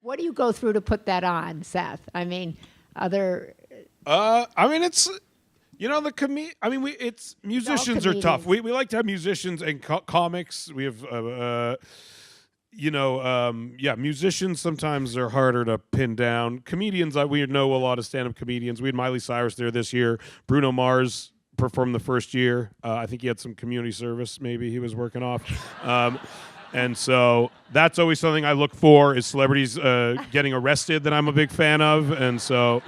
What do you go through to put that on, Seth? I mean, other I mean, it's it's musicians are tough. comedians. We like to have musicians and comics. We have musicians sometimes are harder to pin down. Comedians, we know a lot of stand-up comedians. We had Miley Cyrus there this year. Bruno Mars performed the first year. I think he had some community service. Maybe he was working off. And so that's always something I look for is celebrities getting arrested that I'm a big fan of. And so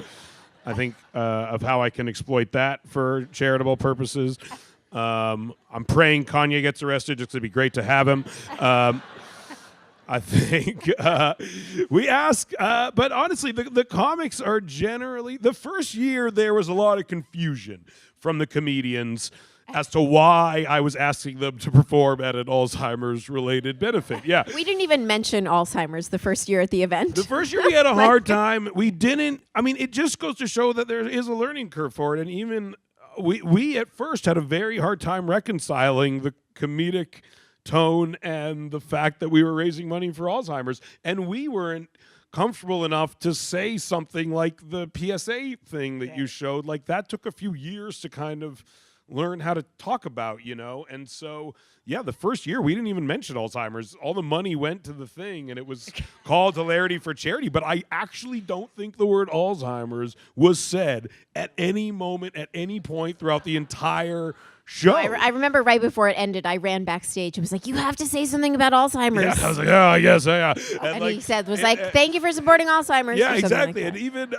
I think of how I can exploit that for charitable purposes. I'm praying Kanye gets arrested just to be great to have him. I think we ask, but honestly, the comics are generally, the first year there was a lot of confusion from the comedians as to why I was asking them to perform at an Alzheimer's-related benefit. Yeah. We didn't even mention Alzheimer's the first year at the event. The first year we had a hard time. We didn't, I mean, it just goes to show that there is a learning curve for it. And even we at first had a very hard time reconciling the comedic tone and the fact that we were raising money for Alzheimer's. And we weren't comfortable enough to say something like the PSA thing that you showed. Like that took a few years to kind of learn how to talk about, and so the first year we didn't even mention Alzheimer's. All the money went to the thing and it was called Hilarity for Charity, but I actually don't think the word Alzheimer's was said at any moment, at any point throughout the entire show. I remember right before it ended, I ran backstage and was like, you have to say something about Alzheimer's. Yeah, I was like, oh, yes, yeah. And he said, thank you for supporting Alzheimer's. Yeah, exactly. And even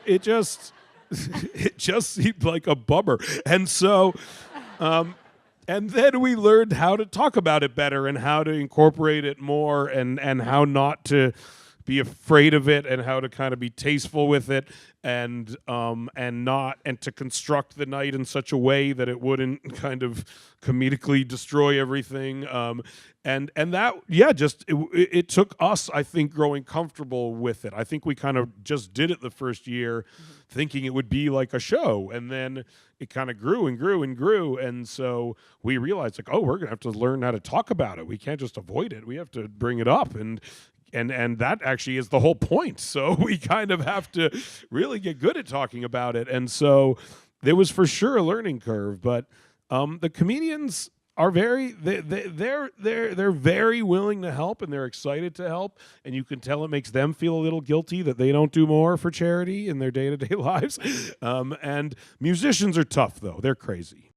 it just it just seemed like a bummer. And so and then we learned how to talk about it better and how to incorporate it more and how not to be afraid of it and how to kind of be tasteful with it and to construct the night in such a way that it wouldn't kind of comedically destroy everything. And that, it took us, I think, growing comfortable with it. I think we kind of just did it the first year thinking it would be like a show. And then it kind of grew and grew and grew. And so we realized we're going to have to learn how to talk about it. We can't just avoid it. We have to bring it up. And that actually is the whole point. So we kind of have to really get good at talking about it. And so there was for sure a learning curve, but the comedians are they're very willing to help and they're excited to help, and you can tell it makes them feel a little guilty that they don't do more for charity in their day-to-day lives. And musicians are tough though. They're crazy.